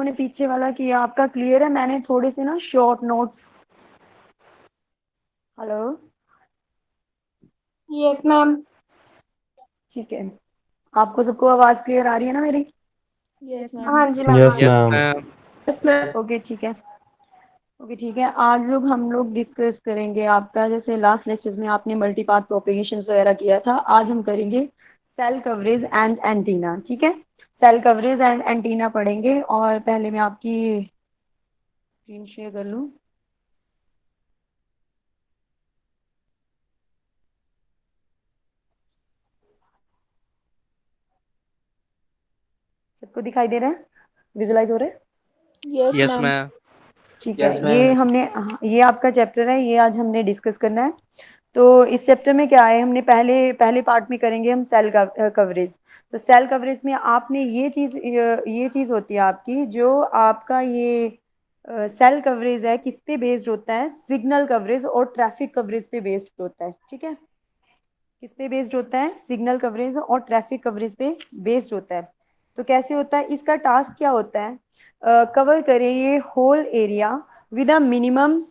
ने पीछे वाला किया आपका क्लियर है? मैंने थोड़े से ना short notes. Hello. Yes ma'am. ठीक है, आपको सबको आवाज़ क्लियर आ रही है ना मेरी? Yes ma'am. हाँ जी मैम, आ यस रही यस मैम। मैम। ओके ठीक है। ओके ठीक है, आज हम लोग डिस्कस करेंगे आपका, जैसे लास्ट लेक्चर में आपने मल्टीपाथ प्रोपेगेशन वगैरह किया था, आज हम करेंगे सेल कवरेज एंड एंटीना। ठीक है, सेल कवरेज एंड एंटीना पढ़ेंगे। और पहले मैं आपकी स्क्रीन शेयर कर लूँ। सबको दिखाई दे रहा है? विजुलाइज हो रहा है? Yes yes ma'am. मैम। ठीक है, यस मैम। ये हमने हाँ, ये आपका चैप्टर है, ये आज हमने डिस्कस करना है। तो इस चैप्टर में क्या है, हमने पहले पहले पार्ट में करेंगे हम सेल कवरेज। तो सेल कवरेज में आपने ये चीज़ होती है आपकी, जो आपका ये सेल कवरेज है किस पे बेस्ड होता है? सिग्नल कवरेज और ट्रैफिक कवरेज पे बेस्ड होता है। ठीक है, किस पे बेस्ड होता है? सिग्नल कवरेज और ट्रैफिक कवरेज पे बेस्ड होता है। तो कैसे होता है, इसका टास्क क्या होता है? कवर करें ये whole area with a minimum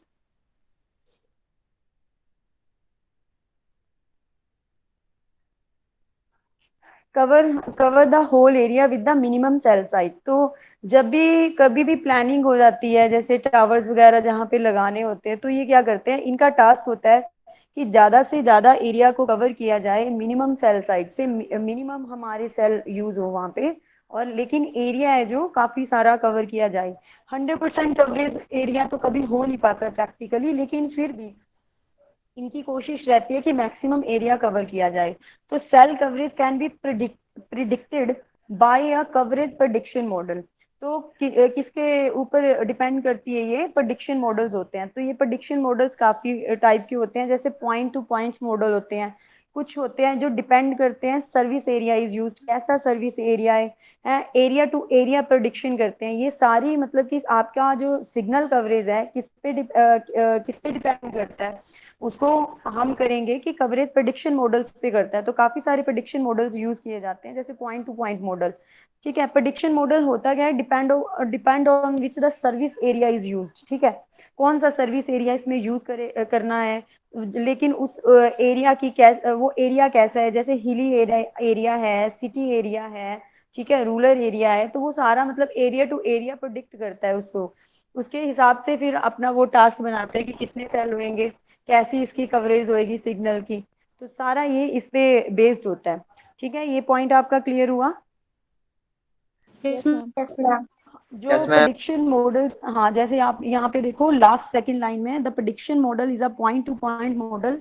cover cover the whole area with the minimum cell size. तो जब भी कभी भी प्लानिंग हो जाती है, जैसे टावर्स वगैरह जहाँ पे लगाने होते हैं, तो ये क्या करते हैं, इनका टास्क होता है कि ज़्यादा से ज़्यादा एरिया को कवर किया जाए मिनिमम सेल साइज से, मिनिमम हमारे सेल यूज़ हो वहाँ पे। और लेकिन एरिया है जो काफ़ी सारा कवर किया जाए। 100% कवरेज एरिया तो कभी हो नहीं पाता प्रैक्टिकली, लेकिन फिर भी इनकी कोशिश रहती है कि मैक्सिमम एरिया कवर किया जाए। तो cell coverage can be predicted by a coverage prediction model. तो किसके ऊपर डिपेंड करती है? ये प्रेडिक्शन मॉडल्स होते हैं। तो ये प्रेडिक्शन मॉडल्स काफी टाइप के होते हैं, जैसे पॉइंट टू पॉइंट मॉडल होते हैं, कुछ होते हैं जो डिपेंड करते हैं सर्विस एरिया इज यूज्ड, कैसा सर्विस एरिया है, एरिया टू एरिया प्रोडिक्शन करते हैं। ये सारी मतलब कि आपका जो सिग्नल कवरेज है किस पे डिपेंड करता है, उसको हम करेंगे कि कवरेज प्रेडिक्शन मॉडल्स पे करता है। तो काफी सारे प्रेडिक्शन मॉडल्स यूज किए जाते हैं, जैसे पॉइंट टू पॉइंट मॉडल। ठीक है, प्रेडिक्शन मॉडल होता क्या है? Depend on which the service area is used. ठीक है, कौन सा सर्विस एरिया इसमें यूज करना है, लेकिन उस एरिया की वो एरिया कैसा है, जैसे हिली एरिया है, सिटी एरिया है, ठीक है, रूरल एरिया है, तो वो सारा मतलब एरिया टू एरिया प्रोडिक्ट करता है उसको। उसके हिसाब से फिर अपना वो टास्क बनाते हैं कि कितने सेल होंगे, कैसी इसकी कवरेज होएगी सिग्नल की। तो सारा ये इस पे बेस्ड होता है। ठीक है, ये पॉइंट आपका क्लियर हुआ? Yes ma'am. Yes ma'am. जो यस मैम। प्रेडिक्शन मॉडल्स, हाँ, जैसे आप यहाँ पे देखो लास्ट सेकंड लाइन में, the prediction model is a point to point model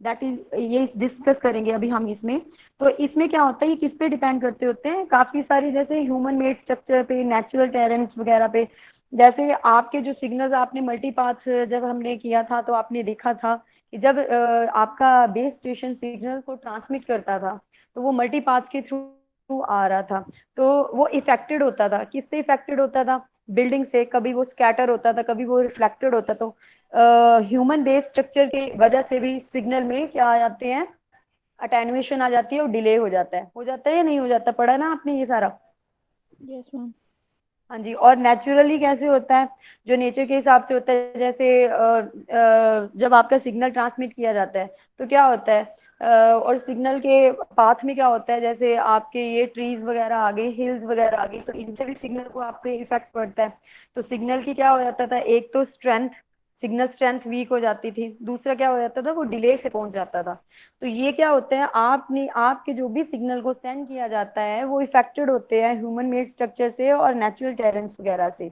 that is, ये डिस्कस करेंगे अभी हम इसमें। तो इसमें क्या होता है, ये किस पे डिपेंड करते होते हैं? काफी सारी, जैसे ह्यूमन मेड स्ट्रक्चर पे, नेचुरल टेरेंस वगैरह पे। जैसे आपके जो सिग्नल्स आपने मल्टीपाथ जब हमने किया था, तो आपने देखा था कि जब आपका बेस स्टेशन सिग्नल को ट्रांसमिट करता था, तो वो मल्टीपाथ के थ्रू आ रहा था। तो वो इफेक्टेड होता था, किससे इफेक्टेड होता था? बिल्डिंग से। कभी वो स्कैटर होता था, कभी वो रिफ्लेक्टेड होता। तो ह्यूमन बेस स्ट्रक्चर की वजह से भी सिग्नल में क्या आ जाते हैं, अटेनुएशन आ जाती है और डिले हो जाता है या नहीं हो जाता? पढ़ा ना आपने ये सारा? Yes ma'am. हाँ जी। और नेचुरली कैसे होता है? जो नेचर के हिसाब से होता है, जैसे जब आपका सिग्नल ट्रांसमिट किया जाता है, तो क्या होता है, और सिग्नल के पाथ में क्या होता है, जैसे आपके ये ट्रीज वगैरह आ गए, हिल्स वगैरह आ गई, तो इनसे भी सिग्नल को आपके इफेक्ट पड़ता है। तो सिग्नल की क्या हो जाता था, एक तो स्ट्रेंथ, सिग्नल स्ट्रेंथ वीक हो जाती थी, दूसरा क्या हो जाता था, वो डिले से पहुंच जाता था। तो ये क्या होता है, आपने आपके जो भी सिग्नल को सेंड किया जाता है, वो इफेक्टेड होते हैं ह्यूमन मेड स्ट्रक्चर से और नेचुरल टेरेंस वगैरह से।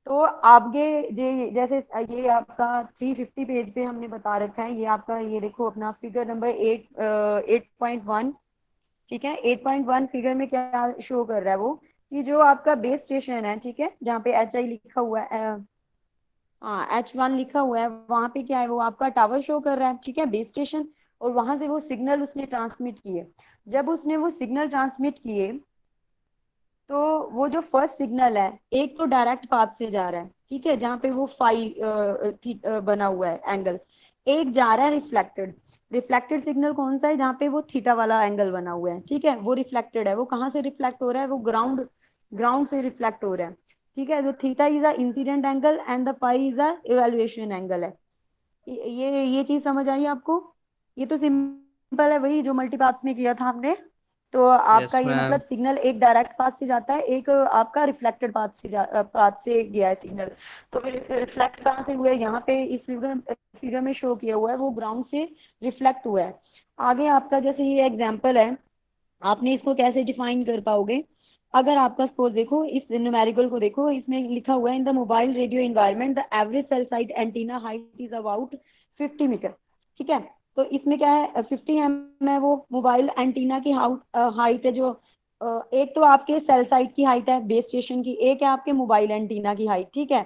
तो आगे जैसे ये आपका 350 पेज पे हमने बता रखा है, ये आपका, ये देखो अपना फिगर नंबर 8.1। ठीक है, 8.1 फिगर में क्या शो कर रहा है वो, कि जो आपका बेस स्टेशन है, ठीक है, जहाँ पे एच आई लिखा हुआ है, हाँ H1 लिखा हुआ है, वहां पे क्या है, वो आपका टावर शो कर रहा है, ठीक है, बेस स्टेशन। और वहां से वो सिग्नल उसने ट्रांसमिट किए। जब उसने वो सिग्नल ट्रांसमिट किए, तो वो जो फर्स्ट सिग्नल है, एक तो डायरेक्ट पाथ से जा रहा है, ठीक है, जहाँ पे वो बना हुआ है एंगल। एक जा रहा है रिफ्लेक्टेड। रिफ्लेक्टेड सिग्नल कौन सा है? जहाँ पे वो थीटा वाला एंगल बना हुआ है, ठीक है, वो रिफ्लेक्टेड है। वो कहाँ से रिफ्लेक्ट हो रहा है? वो ग्राउंड ग्राउंड से रिफ्लेक्ट हो रहा है। ठीक है, जो theta is a incident angle and the pi is a evaluation angle है। ये चीज समझ आई आपको? ये तो सिंपल है, वही जो मल्टीपाथ्स में किया था हमने। तो आपका यस ये मतलब मैम। सिग्नल एक डायरेक्ट पाथ से जाता है, एक आपका रिफ्लेक्टेड पाथ से गया है सिग्नल। तो फिर रिफ्लेक्ट कहाँ से हुआ है? यहाँ पे इस फिगर में शो किया हुआ है, वो ग्राउंड से रिफ्लेक्ट हुआ है। आगे आपका जैसे ये एग्जाम्पल है, आपने इसको कैसे डिफाइन कर पाओगे? अगर आपका सपोज देखो, इस न्यूमेरिकल को देखो, इसमें लिखा हुआ है in the mobile radio environment the average cell site antenna height is about 50 metre. ठीक है, तो इसमें क्या है, 50 है वो मोबाइल एंटीना की हाइट है जो एक तो आपके सेल साइट की हाइट है बेस स्टेशन की, एक है आपके मोबाइल एंटीना की हाइट। ठीक है,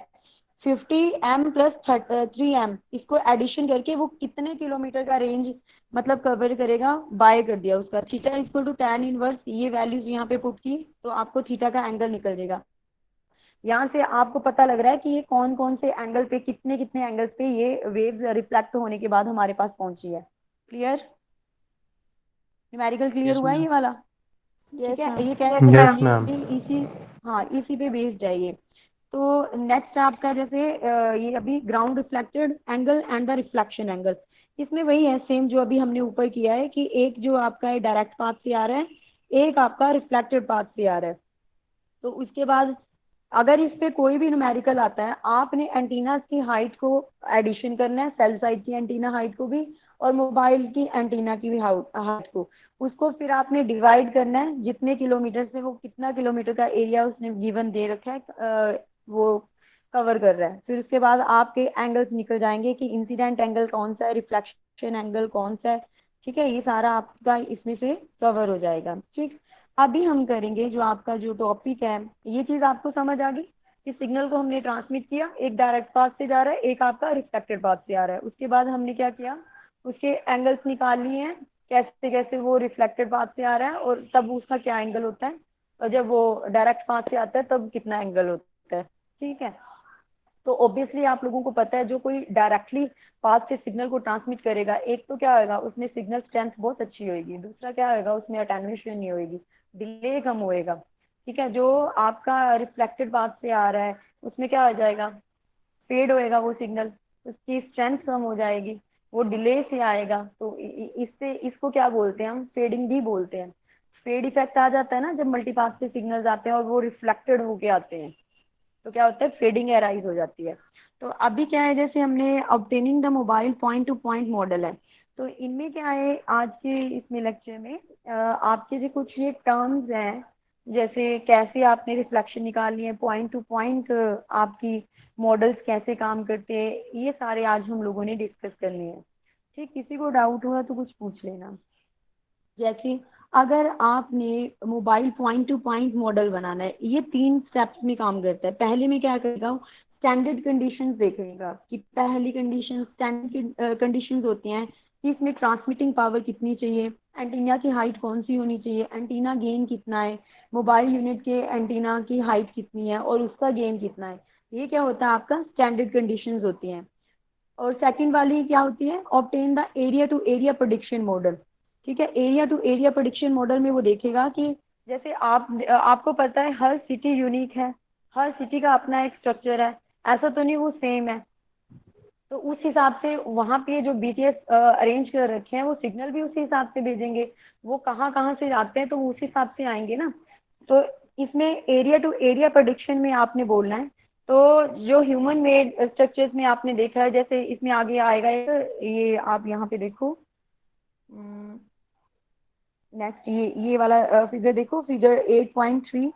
50 m + 3 m, इसको एडिशन करके वो कितने किलोमीटर का रेंज मतलब कवर करेगा, बाय कर दिया उसका। Theta equal to tan inverse, ये वैल्यूज यहाँ पे पुट की, तो आपको थीटा का एंगल निकल जाएगा। यहाँ से आपको पता लग रहा है कि ये कौन कौन से एंगल पे, कितने कितने एंगल्स पे ये वेव्स रिफ्लेक्ट होने के बाद हमारे पास पहुंची है। क्लियर? न्यूमेरिकल क्लियर यस हुआ है मैम। ये वाला? ठीक यस है, मैम। ये कह रहे थे यस ये मैम। इसी, हाँ इसी पे बेस्ड है ये। तो नेक्स्ट आपका जैसे ये अभी ground reflected angle and the reflection angle, इसमें वही है सेम जो अभी हमने ऊपर किया है कि एक जो आपका डायरेक्ट पाथ से आ रहा है, एक आपका रिफ्लेक्टेड पाथ से आ रहा है। तो उसके बाद अगर इस पे कोई भी न्यूमेरिकल आता है, आपने एंटीना की हाइट को एडिशन करना है, सेल साइड की एंटीना हाइट को भी और मोबाइल की एंटीना की भी हाइट को, उसको फिर आपने डिवाइड करना है जितने किलोमीटर से, वो कितना किलोमीटर का एरिया उसने गिवन दे रखा है वो कवर कर रहा है। फिर उसके बाद आपके एंगल्स निकल जाएंगे कि इंसिडेंट एंगल कौन सा है, रिफ्लेक्शन एंगल कौन सा है। ठीक है, ये सारा आपका इसमें से कवर हो जाएगा। ठीक, अभी हम करेंगे जो आपका जो टॉपिक है, ये चीज आपको समझ आ गई कि सिग्नल को हमने ट्रांसमिट किया, एक डायरेक्ट पाथ से जा रहा है, एक आपका रिफ्लेक्टेड पाथ से आ रहा है। उसके बाद हमने क्या किया, उसके एंगल्स निकाल लिए हैं, कैसे कैसे वो रिफ्लेक्टेड पाथ से आ रहा है और तब उसका क्या एंगल होता है, और जब वो डायरेक्ट पाथ से आता है तब कितना एंगल होता है। ठीक है, तो ऑब्वियसली आप लोगों को पता है जो कोई डायरेक्टली पाथ से सिग्नल को ट्रांसमिट करेगा, एक तो क्या होगा उसमें सिग्नल स्ट्रेंथ बहुत अच्छी होगी, दूसरा क्या होगा उसमें अटेन्यूएशन नहीं होगी, डिले कम होएगा। ठीक है, जो आपका रिफ्लेक्टेड पाथ से आ रहा है उसमें क्या हो जाएगा, फेड होएगा वो सिग्नल, उसकी स्ट्रेंथ कम हो जाएगी, वो डिले से आएगा। तो इससे इसको क्या बोलते हैं हम, फेडिंग भी बोलते हैं। फेड इफेक्ट आ जाता है ना जब मल्टीपाथ से सिग्नल्स आते हैं और वो रिफ्लेक्टेड होके आते हैं, तो क्या होता है, फेडिंग एराइज हो जाती है। तो अभी क्या है, जैसे हमने obtaining the mobile point to point model है, तो इनमें क्या है आज के इसमें लेक्चर में आपके जो कुछ ये टर्म्स हैं, जैसे कैसे आपने रिफ्लेक्शन निकालनी है, पॉइंट टू पॉइंट आपकी मॉडल्स कैसे काम करते हैं, ये सारे आज हम लोगों ने डिस्कस करने हैं। ठीक, किसी को डाउट हुआ तो कुछ पूछ लेना। जैसे अगर आपने mobile point to point model बनाना है, ये 3 स्टेप्स में काम करता है। पहले में क्या करेगा, स्टैंडर्ड कंडीशंस देखेगा कि पहली कंडीशन, स्टैंडर्ड कंडीशंस होती हैं कि इसमें ट्रांसमिटिंग पावर कितनी चाहिए, एंटीना की हाइट कौन सी होनी चाहिए, एंटीना गेन कितना है, मोबाइल यूनिट के एंटीना की हाइट कितनी है और उसका गेन कितना है। ये क्या होता है, आपका स्टैंडर्ड कंडीशंस होती हैं। और सेकंड वाली क्या होती है, obtain the area to area prediction model. ठीक है, area to area prediction model में वो देखेगा कि जैसे आपको पता है हर सिटी यूनिक है, हर सिटी का अपना एक स्ट्रक्चर है, ऐसा तो नहीं वो सेम है। तो उस हिसाब से वहां पे जो बीटीएस अरेंज कर रखे हैं वो सिग्नल भी उसी हिसाब से भेजेंगे, वो कहाँ कहाँ से आते हैं तो उस हिसाब से आएंगे ना। तो इसमें एरिया टू एरिया प्रेडिक्शन में आपने बोलना है। तो जो ह्यूमन मेड स्ट्रक्चर्स में आपने देखा है, जैसे इसमें आगे आएगा ये आप यहाँ पे देखो, नेक्स्ट ये वाला फिगर देखो, फिगर 8.3।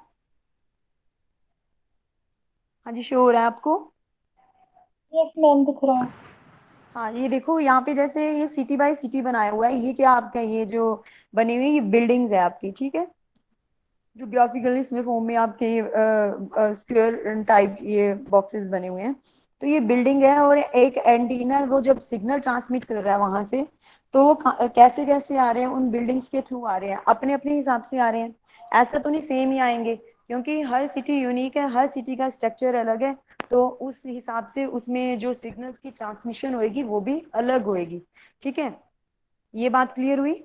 हाँ जी, शो हो रहा है आपको? यस मैम, दिख रहा है। हाँ, ये देखो यहाँ पे जैसे ये सिटी बाय सिटी बनाया हुआ है, ये क्या आपका, ये जो बनी हुई ये बिल्डिंग्स है आपकी। ठीक है, जो ग्राफिकल इसमें फॉर्म में आपके स्क्वायर टाइप ये बॉक्सेस बने हुए हैं, तो ये बिल्डिंग है और एक एंटीना, वो जब सिग्नल ट्रांसमिट कर रहा है वहां से, तो वो कैसे कैसे आ रहे हैं, उन बिल्डिंग्स के थ्रू आ रहे हैं, अपने अपने हिसाब से आ रहे हैं। ऐसा तो नहीं सेम ही आएंगे, क्योंकि हर सिटी यूनिक है, हर सिटी का स्ट्रक्चर अलग है। तो उस हिसाब से उसमें जो सिग्नल्स की ट्रांसमिशन होएगी वो भी अलग होएगी। ठीक है, ये बात क्लियर हुई?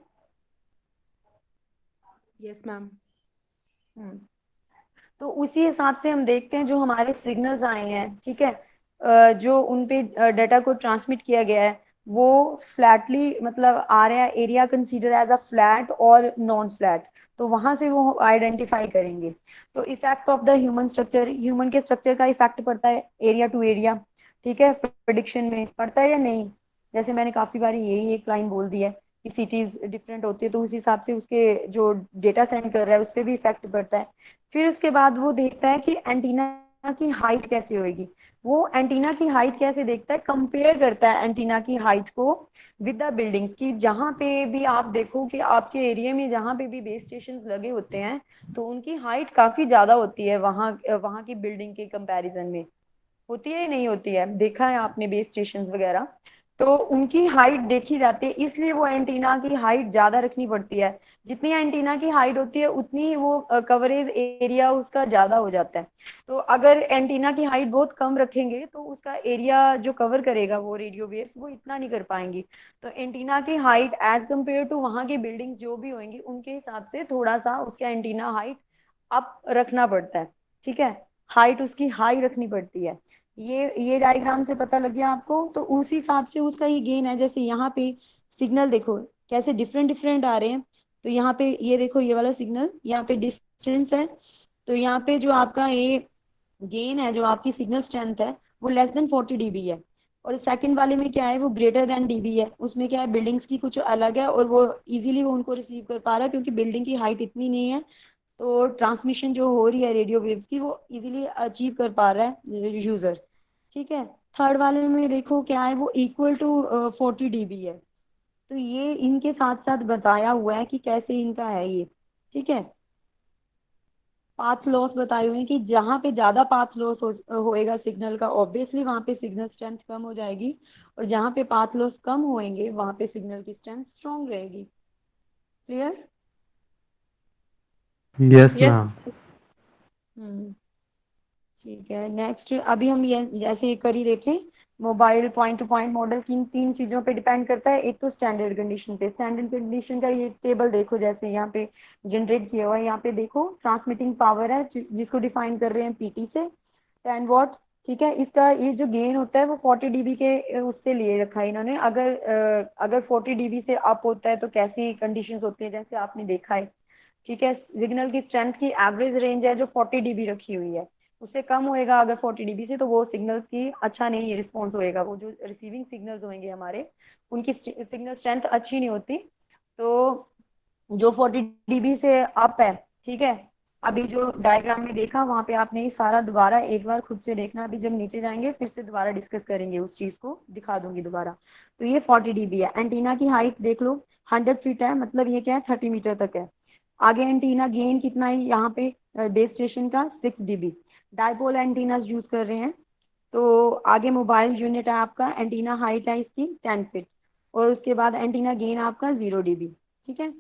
Yes ma'am. हम्म। तो उसी हिसाब से हम देखते हैं जो हमारे सिग्नल्स आए हैं, ठीक है, जो उन पे डाटा को ट्रांसमिट किया गया है, वो फ्लैटली मतलब आ रहा है, area consider as a flat और नॉन फ्लैट, तो वहां से वो आइडेंटिफाई करेंगे। तो effect of the human structure, human के स्ट्रक्चर का इफेक्ट पड़ता है एरिया टू एरिया, ठीक है, प्रिडिक्शन में पड़ता है या नहीं। जैसे मैंने काफी बार यही एक लाइन बोल दी है कि सिटीज डिफरेंट होती है, तो उस हिसाब से उसके जो डेटा सेंड कर रहा है उस पर भी इफेक्ट पड़ता है। फिर उसके बाद वो देखता है कि एंटीना की हाइट कैसे होगी। वो एंटीना की हाइट कैसे देखता है, कंपेयर करता है एंटीना की हाइट को विद द बिल्डिंग्स की। जहां पे भी आप देखो कि आपके एरिया में जहां पे भी बेस स्टेशन लगे होते हैं, तो उनकी हाइट काफी ज्यादा होती है वहां वहां की बिल्डिंग के कंपैरिजन में। होती है या नहीं होती है, देखा है आपने बेस स्टेशन वगैरह, तो उनकी हाइट देखी जाती है, इसलिए वो एंटीना की हाइट ज्यादा रखनी पड़ती है। जितनी एंटीना की हाइट होती है उतनी ही वो कवरेज एरिया उसका ज्यादा हो जाता है। तो अगर एंटीना की हाइट बहुत कम रखेंगे तो उसका एरिया जो कवर करेगा वो रेडियो वेव्स वो इतना नहीं कर पाएंगी। तो एंटीना की हाइट एज कम्पेयर टू वहां की बिल्डिंग जो भी होंगी उनके हिसाब से थोड़ा सा उसका एंटीना हाइट अप रखना पड़ता है, ठीक है, हाइट उसकी हाई रखनी पड़ती है। ये डायग्राम से पता लग गया आपको। तो उस हिसाब से उसका ये गेन है। जैसे यहाँ पे सिग्नल देखो कैसे डिफरेंट डिफरेंट आ रहे हैं। तो यहाँ पे ये देखो, ये वाला सिग्नल यहाँ पे डिस्टेंस है, तो यहाँ पे जो आपका ये गेन है, जो आपकी सिग्नल स्ट्रेंथ है, वो लेस देन 40 dB है। और सेकंड वाले में क्या है, वो ग्रेटर देन 10 dB है। उसमें क्या है, बिल्डिंग्स की कुछ अलग है और वो इजीली वो उनको रिसीव कर पा रहा है क्योंकि बिल्डिंग की हाइट इतनी नहीं है। तो ट्रांसमिशन जो हो रही है रेडियो वेव की वो इजीली अचीव कर पा रहा है यूजर, ठीक है। थर्ड वाले में देखो क्या है, वो इक्वल टू 40 dB है। तो ये इनके साथ साथ बताया हुआ है कि कैसे इनका है ये, ठीक है। पाथ लॉस बताए हुए हैं कि जहाँ पे ज्यादा पाथ लॉस होएगा सिग्नल का, ऑब्वियसली वहां पे सिग्नल स्ट्रेंथ कम हो जाएगी, और जहाँ पे पाथ लॉस कम होएंगे वहां पे सिग्नल की स्ट्रेंथ स्ट्रांग रहेगी। क्लियर? Yes yes. मैम। हम्म, ठीक है। नेक्स्ट अभी हम ये जैसे कर ही देखे, mobile point to point model किन तीन चीजों पे डिपेंड करता है। एक तो स्टैंडर्ड कंडीशन पे, स्टैंडर्ड कंडीशन का ये टेबल देखो, जैसे यहाँ पे जनरेट किया हुआ है, यहाँ पे देखो ट्रांसमिटिंग पावर है जिसको डिफाइन कर रहे हैं पीटी से, 10 वॉट, ठीक है। इसका ये जो गेन होता है वो 40 dB के उससे लिए रखा है इन्होंने। अगर 40 dB से अप होता है तो कैसी कंडीशंस होती है, जैसे आपने देखा है, ठीक है। सिग्नल की स्ट्रेंथ की एवरेज रेंज है जो 40 dB रखी हुई है। उससे कम होएगा अगर 40 dB से, तो वो सिग्नल की अच्छा नहीं रिस्पॉन्स होएगा, वो जो रिसीविंग सिग्नल्स होंगे हमारे उनकी सिग्नल स्ट्रेंथ अच्छी नहीं होती। तो जो 40 dB से अप है, ठीक है, अभी जो डायग्राम में देखा वहां पे आपने ये सारा दोबारा एक बार खुद से देखना। अभी जब नीचे जाएंगे फिर से दोबारा डिस्कस करेंगे, उस चीज को दिखा दूंगी दोबारा। तो ये 40 dB है। एंटीना की हाइट देख लो, 100 फीट है, मतलब ये क्या है, 30 मीटर तक है। आगे एंटीना गेन कितना है यहाँ पे, बेस स्टेशन का 6 dB। डायपोल एंटीना यूज कर रहे हैं। तो आगे मोबाइल यूनिट है आपका, एंटीना हाइट है इसकी 10 फीट, और उसके बाद एंटीना गेन आपका 0 dB, ठीक है।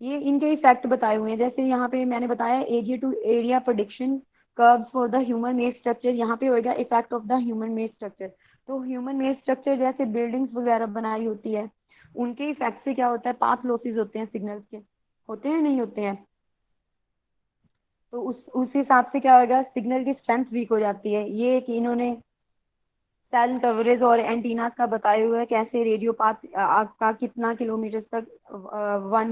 ये इनके इफेक्ट बताए हुए हैं। जैसे यहाँ पे मैंने बताया area to area prediction curves for the human made structure, यहाँ पे होएगा effect of the human made structure. तो ह्यूमन मेड स्ट्रक्चर जैसे बिल्डिंग्स वगैरह बनाई होती है, उनके इफेक्ट से क्या होता है, पाथ लॉसेस होते हैं सिग्नल्स के, होते हैं नहीं होते हैं। तो उस हिसाब से क्या होगा, सिग्नल की स्ट्रेंथ वीक हो जाती है। ये कि इन्होंने सेल कवरेज और एंटीनास का बताए हुए है, कैसे रेडियो पाथ आपका कितना किलोमीटर तक, 1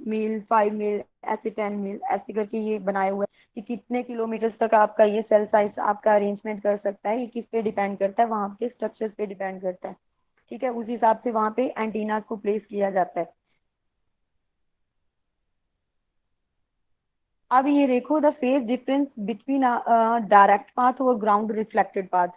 मील, 5 मील, ऐसे 10 मील, ऐसे करके ये बनाए हुए है कि कितने किलोमीटर तक आपका ये सेल साइज आपका अरेंजमेंट कर सकता है। ये किस पे डिपेंड करता है, वहां के स्ट्रक्चर पे डिपेंड करता है, ठीक है। उस हिसाब से वहां पे एंटीनास को प्लेस किया जाता है। अब ये देखो, the phase difference between direct path और ग्राउंड रिफ्लेक्टेड पाथ।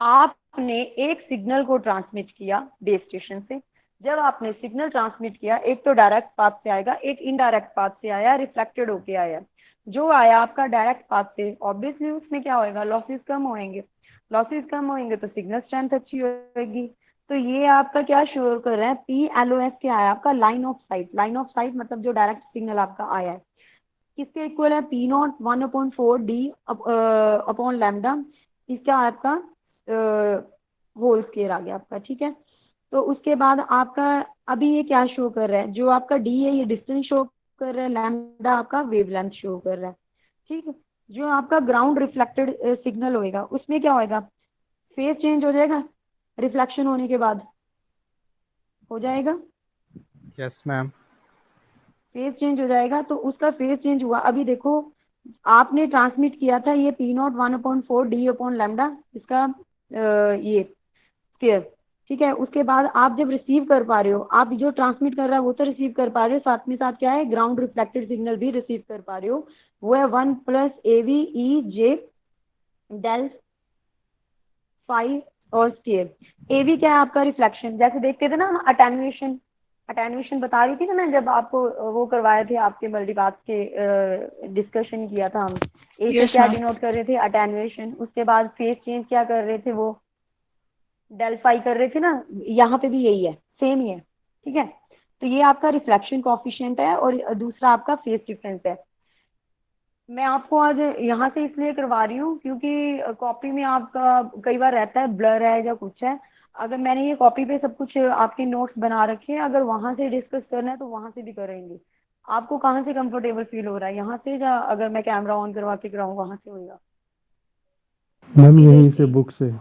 आपने एक सिग्नल को ट्रांसमिट किया बेस स्टेशन से। जब आपने सिग्नल ट्रांसमिट किया, एक तो डायरेक्ट पाथ से आएगा, एक इनडायरेक्ट पाथ से आया, रिफ्लेक्टेड होके आया। जो आया आपका डायरेक्ट पाथ से, ऑब्वियसली उसमें क्या होएगा, लॉसेस कम होएंगे। लॉसेस कम होंगे तो सिग्नल स्ट्रेंथ अच्छी होगी। तो ये आपका क्या शो कर रहा है, PLOS क्या है आपका, line of site. Line of site मतलब जो डायरेक्ट सिग्नल आपका आया है किसके इक्वल है, P0 1/4D अपॉन लैम्डा। इसका आपका होल स्केयर आ गया आपका, ठीक है। तो उसके बाद आपका अभी ये क्या शो कर रहा है, जो आपका D है ये डिस्टेंस शो कर रहा है, लैम्डा आपका वेवलेंथ शो कर रहा है, ठीक है। जो आपका ग्राउंड रिफ्लेक्टेड सिग्नल होएगा उसमें क्या होएगा, फेज चेंज हो जाएगा रिफ्लेक्शन होने के बाद, हो जाएगा। Yes ma'am. फेज चेंज हो जाएगा, तो उसका फेज चेंज हुआ। अभी देखो, आपने ट्रांसमिट किया था ये P naught 1/4 D upon lambda, इसका ये स्क्वायर, ठीक है। उसके बाद आप जब रिसीव कर पा रहे हो, आप जो ट्रांसमिट कर रहा है वो तो रिसीव कर पा रहे हो, साथ में साथ क्या है, ग्राउंड रिफ्लेक्टेड सिग्नल भी रिसीव कर पा रहे हो। वो है 1 + AV E J del five और स्केयर। एवी क्या है आपका, रिफ्लेक्शन। जैसे देखते थे ना हम अटेन्युएशन, अटेन्युएशन बता रही थी ना मैं, जब आपको वो करवाए थे, आपके मल्टीपाथ के डिस्कशन किया था हम। ए से यस क्या मैम। डिनोट कर रहे थे, अटेन्युएशन। उसके बाद फेज चेंज क्या कर रहे थे, वो डेल फाई कर रहे थे ना। यहाँ पे भी यही है, सेम ही है, ठीक है। तो ये आपका रिफ्लेक्शन कॉफिशिएंट है और दूसरा आपका फेज डिफरेंस है। मैं आपको आज यहाँ से इसलिए करवा रही हूँ क्योंकि कॉपी में आपका कई बार रहता है ब्लर है या कुछ है। अगर मैंने ये कॉपी पे सब कुछ आपके नोट्स बना रखे हैं, अगर वहां से डिस्कस करना है तो वहां से भी करेंगे। आपको कहाँ से कंफर्टेबल फील हो रहा है, यहाँ से, या अगर मैं कैमरा ऑन करवा के कराऊँ वहां से होगा? मैम इधर यहीं से से। बुक से।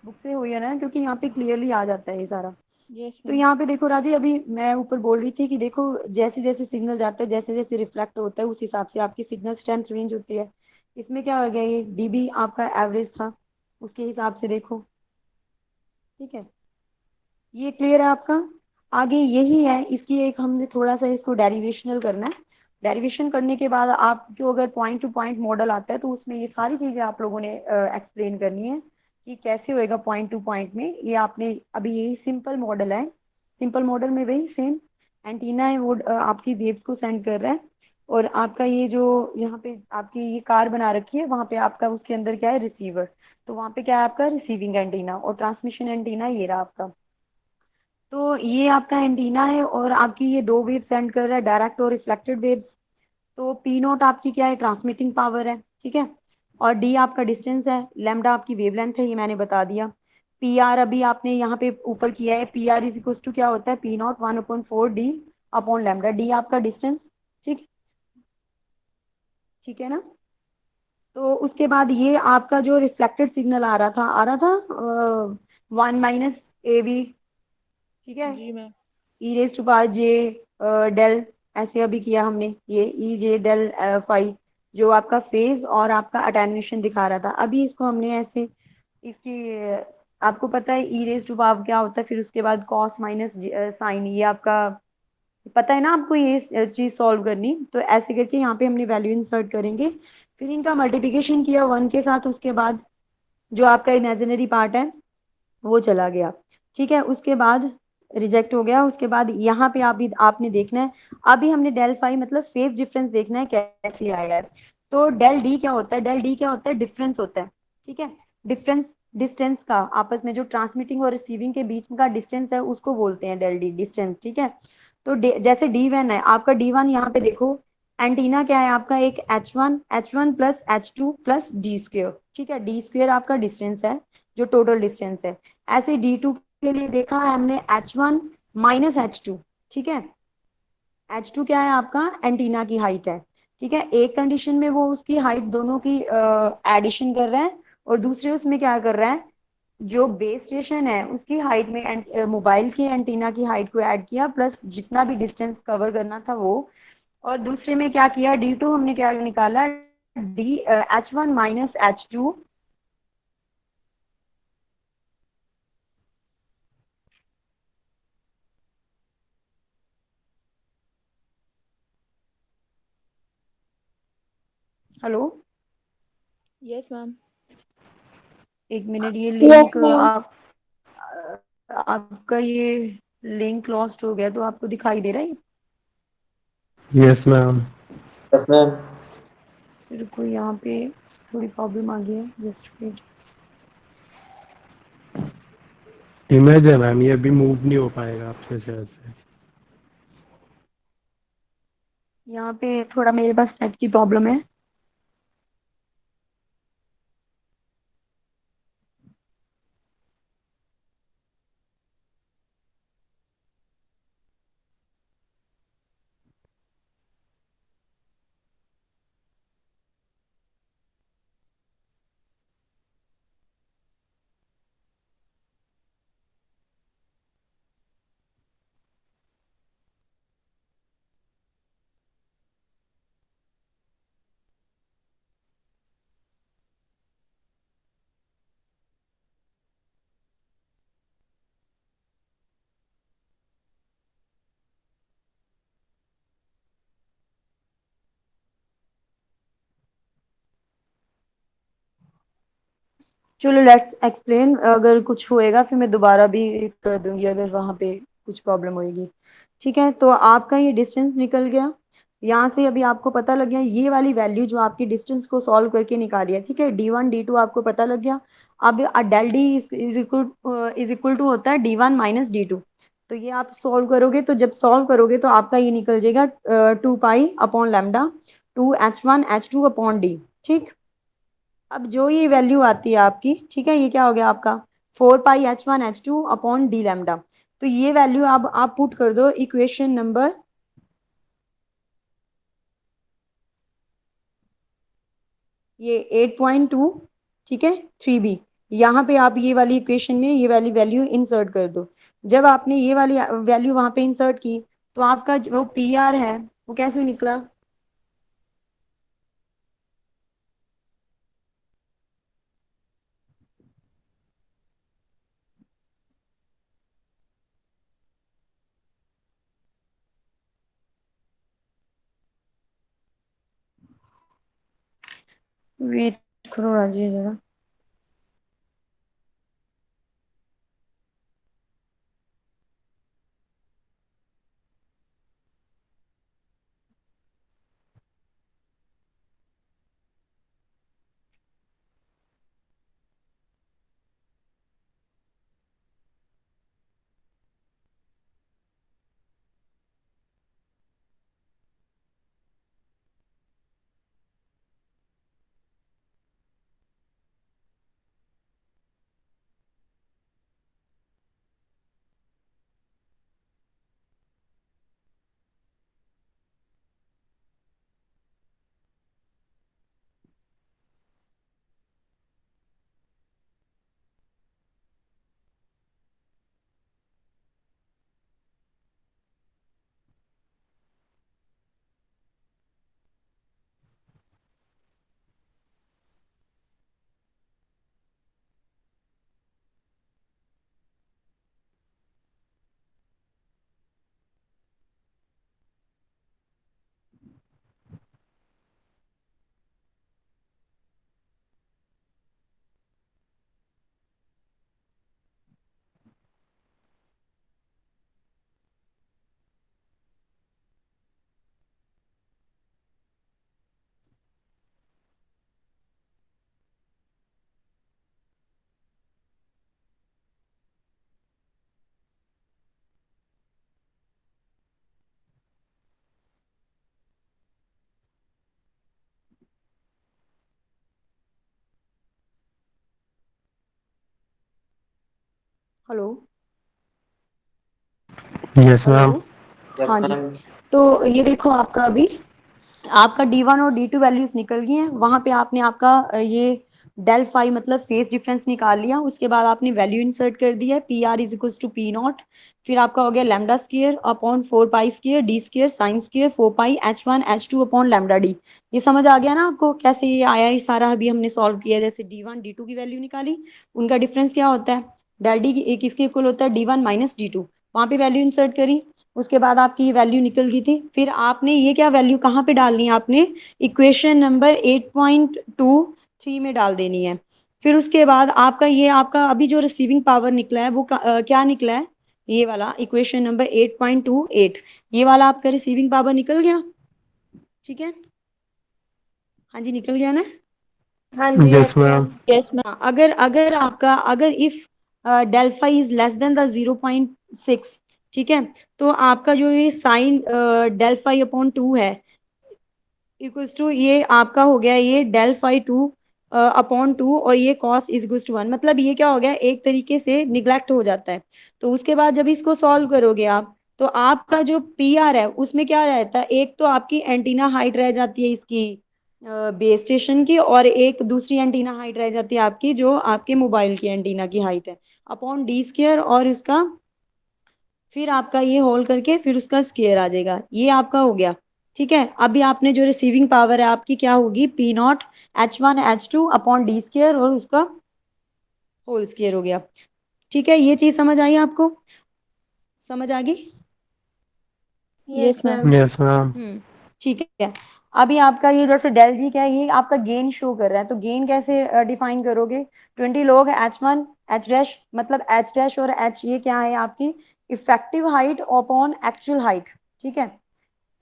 बुक से हुई है ना, क्योंकि यहाँ पे क्लियरली आ जाता है ये सारा। यस तो मैम। यहाँ पे देखो राजी, अभी मैं ऊपर बोल रही थी कि देखो, जैसे जैसे सिग्नल जाता है, जैसे जैसे रिफ्लेक्ट होता है, उस हिसाब से आपकी सिग्नल स्ट्रेंथ रेंज होती है। इसमें क्या हो गया, ये डीबी आपका एवरेज था, उसके हिसाब से देखो, ठीक है। ये क्लियर है आपका? आगे यही है, इसकी एक हमने थोड़ा सा इसको डेरिवेशनल करना है। डेरिवेशन करने के बाद आपको अगर पॉइंट टू पॉइंट मॉडल आता है तो उसमें ये सारी चीजें आप लोगों ने एक्सप्लेन करनी है कि कैसे होएगा पॉइंट टू पॉइंट में। ये आपने अभी, यही सिंपल मॉडल है, सिंपल मॉडल में वही सेम एंटीना है, वो आपकी वेव्स को सेंड कर रहा है। और आपका ये जो यहाँ पे आपकी ये कार बना रखी है, वहाँ पे आपका उसके अंदर क्या है, रिसीवर। तो वहाँ पे क्या है आपका, रिसीविंग एंटीना, और ट्रांसमिशन एंटीना ये रहा आपका। तो ये आपका एंटीना है और आपकी ये दो वेव सेंड कर रहा है, डायरेक्ट और रिफ्लेक्टेड वेव। तो पी नोट आपकी क्या है, ट्रांसमिटिंग पावर है, ठीक है। और डी आपका डिस्टेंस है, लैम्डा आपकी वेवलेंथ है, ये मैंने बता दिया। पी आर अभी आपने यहाँ पे ऊपर किया है, P R is equal to क्या होता है, P naught 1/4 D upon lambda, D आपका डिस्टेंस, ठीक, ठीक है ना। तो उसके बाद ये आपका जो रिफ्लेक्टेड सिग्नल आ रहा था 1 - AV, ठीक है, जी मैम। e⁻j डेल, ऐसे अभी किया हमने ये E j डेल फाइव, जो आपका फेज और आपका अटेन्यूएशन दिखा रहा था। अभी इसको हमने ऐसे, इसकी आपको पता है e⁻ क्या होता है, फिर उसके बाद कॉस माइनस साइन, ये आपका पता है ना आपको, ये चीज सॉल्व करनी। तो ऐसे करके यहाँ पे हमने वैल्यू इंसर्ट करेंगे, फिर इनका मल्टीप्लिकेशन किया 1 के साथ, उसके बाद जो आपका इमेजिनरी पार्ट है वो चला गया, ठीक है। उसके बाद रिजेक्ट हो गया। उसके बाद यहाँ पे आप भी आपने देखना है, अभी हमने डेल फाई मतलब फेज डिफरेंस देखना है कैसे आया है। तो डेल डी क्या होता है, डेल डी क्या होता है, डिफरेंस होता है, ठीक है। डिफरेंस, डिस्टेंस का आपस में जो ट्रांसमिटिंग और रिसीविंग के बीच का डिस्टेंस है उसको बोलते हैं डेल डी, डिस्टेंस, ठीक है। तो जैसे D1 है आपका, D1 यहाँ पे देखो, एंटीना क्या है आपका, एक H1 plus H2 plus D square, ठीक है। डी स्क्वेयर आपका डिस्टेंस है, जो टोटल डिस्टेंस है। ऐसे D2 के लिए देखा है हमने H1 माइनस H2, ठीक है। H2 क्या है आपका, एंटीना की हाइट है, ठीक है। एक कंडीशन में वो उसकी हाइट दोनों की एडिशन कर रहा है, और दूसरे उसमें क्या कर रहा है, जो बेस स्टेशन है उसकी हाइट में मोबाइल की एंटीना की हाइट को ऐड किया, प्लस जितना भी डिस्टेंस कवर करना था वो। और दूसरे में क्या किया, D2 हमने क्या निकाला, H1 minus H2। Hello, yes ma'am. एक मिनट, ये यस लिंक मैम। आपका ये लिंक लॉस्ट हो गया, तो आपको दिखाई दे रहा है? Yes ma'am. Yes ma'am. रुको, यहाँ पे थोड़ी प्रॉब्लम आ गई है, जस्ट वेट। इमेज है मैम, ये अभी मूव नहीं हो पाएगा आपसे शायद से। यहाँ पे थोड़ा मेरे पास नेट की प्रॉब्लम है। चलो लेट्स एक्सप्लेन, अगर कुछ होएगा फिर मैं दोबारा भी कर दूंगी अगर वहां पे कुछ प्रॉब्लम होएगी। ठीक है, तो आपका ये डिस्टेंस निकल गया यहाँ से। अभी आपको पता लग गया ये वाली वैल्यू जो आपकी डिस्टेंस को सॉल्व करके निकाली है, ठीक है, D1 D2 आपको पता लग गया। अब del D is equal to होता है D1 माइनस D2। तो ये आप सॉल्व करोगे, तो जब सॉल्व करोगे तो आपका ये निकल जाएगा 2 pi upon lambda 2h1h2 upon d। ठीक, अब जो ये वैल्यू आती है आपकी, ठीक है, ये क्या हो गया आपका 4 pi h1h2 upon d lambda. तो ये वैल्यू आप पुट कर दो इक्वेशन नंबर, ये 8.2, ठीक है, 3b। यहाँ पे आप ये वाली इक्वेशन में ये वाली वैल्यू इंसर्ट कर दो। जब आपने ये वाली वैल्यू वहां पे इंसर्ट की तो आपका जो पी आर है वो कैसे निकला? वेट करो राजी जरा। Hello yes hello. Ma'am. Yes हाँ जी, मैम। तो ये देखो आपका अभी आपका D1 और D2 वैल्यूज निकल गई हैं। वहां पे आपने आपका ये डेल फाई मतलब फेस डिफरेंस निकाल लिया। उसके बाद आपने वैल्यू इंसर्ट कर दी है P R is equal to P naught. फिर आपका हो गया lambda square upon 4 pi square D square sine square 4 pi h1h2 upon lambda D. ये समझ आ गया ना आपको कैसे ये आया? ये सारा अभी हमने सॉल्व किया। जैसे D1 D2 की वैल्यू निकाली, उनका डिफरेंस क्या होता है, डेल डी किसके इक्वल होता है D1 माइनस D2। वहां पे वैल्यू इंसर्ट करी, उसके बाद आपकी ये वैल्यू निकल गई थी। फिर आपने ये क्या वैल्यू कहाँ पे डालनी है, आपने इक्वेशन नंबर 8.23 में डाल देनी है। फिर उसके बाद आपका ये आपका अभी जो रिसीविंग पावर निकला है वो क्या निकला है, ये वाला इक्वेशन नंबर 8.28। ये वाला आपका रिसीविंग पावर निकल गया, ठीक है। हाँ जी, निकल गया ना। हाँ जी, यस मैम। Yes ma'am. हाँ, अगर अगर आपका अगर if delta is less than the 0.6, ठीक है, तो आपका जो ये साइन डेल्फाई अपॉन 2 है इक्वल्स टू ये आपका हो गया ये डेल फाई 2 अपॉन 2 और ये कॉस इज इक्वल्स टू 1। मतलब ये क्या हो गया, एक तरीके से निग्लेक्ट हो जाता है। तो उसके बाद जब इसको सॉल्व करोगे आप, तो आपका जो पी आर है उसमें क्या रहता है, एक तो आपकी एंटीना हाइट रह जाती है इसकी बेस स्टेशन की, और एक दूसरी एंटीना हाइट रह जाती है आपकी जो आपके मोबाइल की एंटीना की हाइट है अपॉन डी स्क्वायर, और उसका फिर आपका ये होल करके फिर उसका स्केयर आ जाएगा। ये आपका हो गया, ठीक है। अभी आपने जो रिसीविंग पावर है आपकी क्या होगी, P not h1h2 upon d square और उसका होल स्केयर हो गया। ठीक है, ये चीज समझ आई आपको? समझ आ गई? Yes ma'am. Yes ma'am. ठीक है। अभी आपका ये जैसे डेल जी क्या है, ये आपका गेन शो कर रहा है, तो गेन कैसे डिफाइन करोगे? 20 लोग H1 H डैश, मतलब H डैश और H ये क्या है आपकी effective height upon actual height, ठीक है,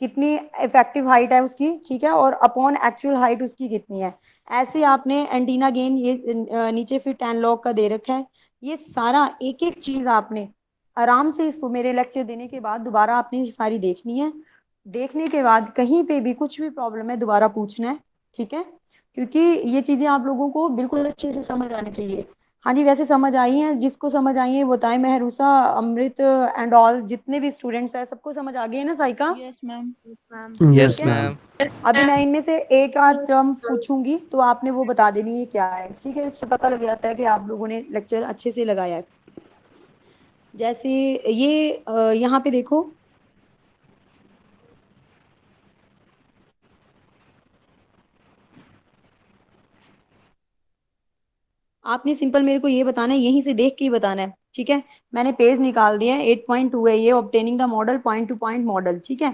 कितनी इफेक्टिव हाइट है उसकी, ठीक है, और अपॉन एक्चुअल हाइट उसकी कितनी है। ऐसे आपने एंटीना गेन ये नीचे फिर 10 लॉग का दे रखा है। ये सारा एक एक चीज आपने आराम से इसको मेरे लेक्चर देने के बाद दोबारा आपने ये सारी देखनी है। देखने के बाद कहीं पे भी कुछ भी प्रॉब्लम है दोबारा पूछना है, ठीक है, क्योंकि ये चीजें आप लोगों को बिल्कुल अच्छे से समझ आनी चाहिए। हाँ जी, वैसे समझ आई है? जिसको समझ आई है वो बताएं, महरूसा, अमृत एंड ऑल जितने भी स्टूडेंट्स हैं सबको समझ आ गई है ना Saika? Yes, ma'am. Ma'am. Yes ठीक यस है, मैम। मैम। अभी मैं इनमें से एक आध टर्म पूछूंगी तो आपने वो बता देनी है क्या है, ठीक है, उससे पता लग जाता है कि आप लोगों ने लेक्चर अच्छे से लगाया है। जैसे ये यहाँ पे देखो, आपने सिंपल मेरे को ये बताना है, यहीं से देख के ही बताना है, ठीक है। मैंने पेज निकाल दिया है, 8.2 है ये, obtaining the model point to point model, ठीक है।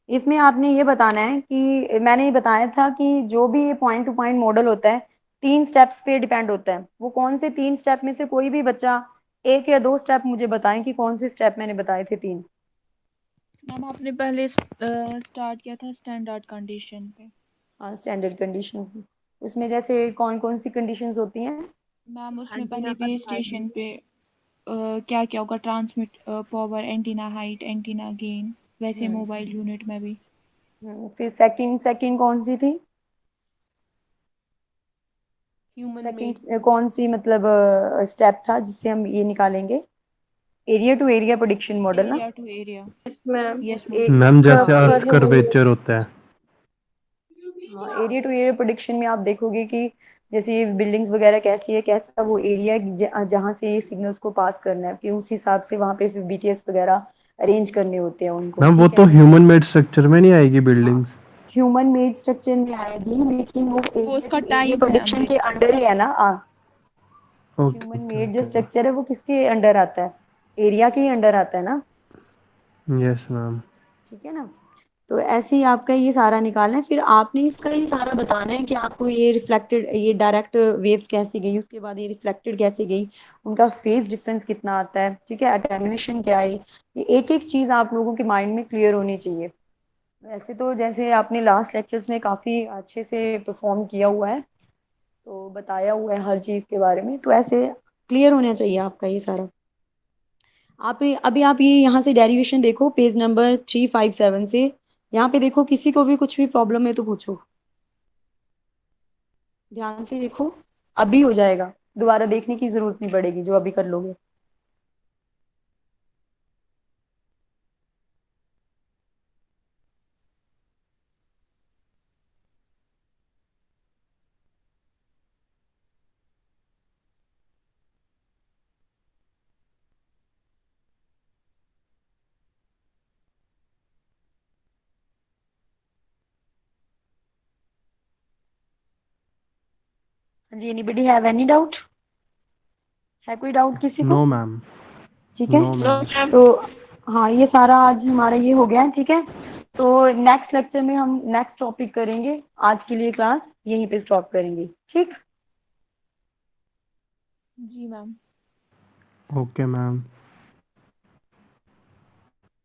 इसमें आपने ये बताना है कि मैंने ये बताया था कि जो भी ये पॉइंट टू पॉइंट मॉडल होता है 3 स्टेप्स पे डिपेंड होता है। वो कौन से 3 स्टेप में से कोई भी बच्चा एक या दो स्टेप मुझे बताएं कि कौन से स्टेप मैंने बताए थे 3। मैम आपने पहले स्टार्ट किया था स्टैंडर्ड कंडीशन पे। हाँ, स्टैंडर्ड कंडीशंस में उसमें जैसे कौन कौन सी कंडीशंस होती हैं? मैम उसमें एंटीना पहले का बेस साइज। स्टेशन पे क्या क्या होगा, transmit power, antenna height, antenna gain, वैसे हम्म मोबाइल यूनिट में भी। फिर सेकंड सेकंड कौन सी थी? Human made. सेकंड कौन सी मतलब स्टेप था जिससे हम ये निकालेंगे? Area to area prediction model ना? Area to area. Yes ma'am. Yes ma'am. एक मैम जैसे कर्व पर अर्थ ह्यूमन कर्वेचर मेड। होता है। हाँ, एरिया टू एरिया प्रेडिक्शन में आप देखोगे कि जैसे ये बिल्डिंग्स वगैरह कैसी है, कैसा वो एरिया जहाँ से ये सिग्नल्स को पास करना है, कि उस हिसाब से वहाँ पे फिर बीटीएस वगैरह अरेंज करने होते हैं उनको, मैम वो ठीक तो है। ह्यूमन मेड स्ट्रक्चर में नहीं आएगी हाँ, बिल्डिंग्स। ह्यूमन मेड स्ट्रक्चर में आएगी, लेकिन वो वो एरिया उसका टू एरिया टाइप है प्रेडिक्शन अमृत। के अंडर ही है ना। ओके ह्यूमन ओके मेड जो ओके। स्ट्रक्चर है वो किसके अंडर आता है? एरिया के ही अंडर आता है ना, यस मैम। ठीक है ना। तो ऐसे ही आपका ये सारा निकालना है, फिर आपने इसका ये सारा बताना है कि आपको ये रिफ्लेक्टेड, ये डायरेक्ट वेव्स कैसे गई, उसके बाद ये रिफ्लेक्टेड कैसे गई, उनका फेज डिफरेंस कितना आता है, ठीक है, अटेन्यूएशन क्या है, ये एक एक चीज आप लोगों के माइंड में क्लियर होनी चाहिए। वैसे तो जैसे आपने लास्ट लेक्चर्स में काफी अच्छे से परफॉर्म किया हुआ है, तो बताया हुआ है हर चीज के बारे में, तो ऐसे क्लियर होना चाहिए आपका ये सारा। आप अभी आप ये यहाँ से डेरिवेशन देखो, पेज नंबर 357 से। यहाँ पे देखो, किसी को भी कुछ भी प्रॉब्लम है तो पूछो, ध्यान से देखो, अभी हो जाएगा, दोबारा देखने की जरूरत नहीं पड़ेगी जो अभी कर लोगे। हाँ जी, एनीबडी हैव एनी डाउट? है कोई डाउट किसी को? No ma'am. ठीक है, नो मैम। तो हाँ, ये सारा आज हमारा ये हो गया है, ठीक है। तो नेक्स्ट लेक्चर में हम नेक्स्ट टॉपिक करेंगे, आज के लिए क्लास यहीं पे स्टॉप करेंगे, ठीक। जी मैम। Okay ma'am.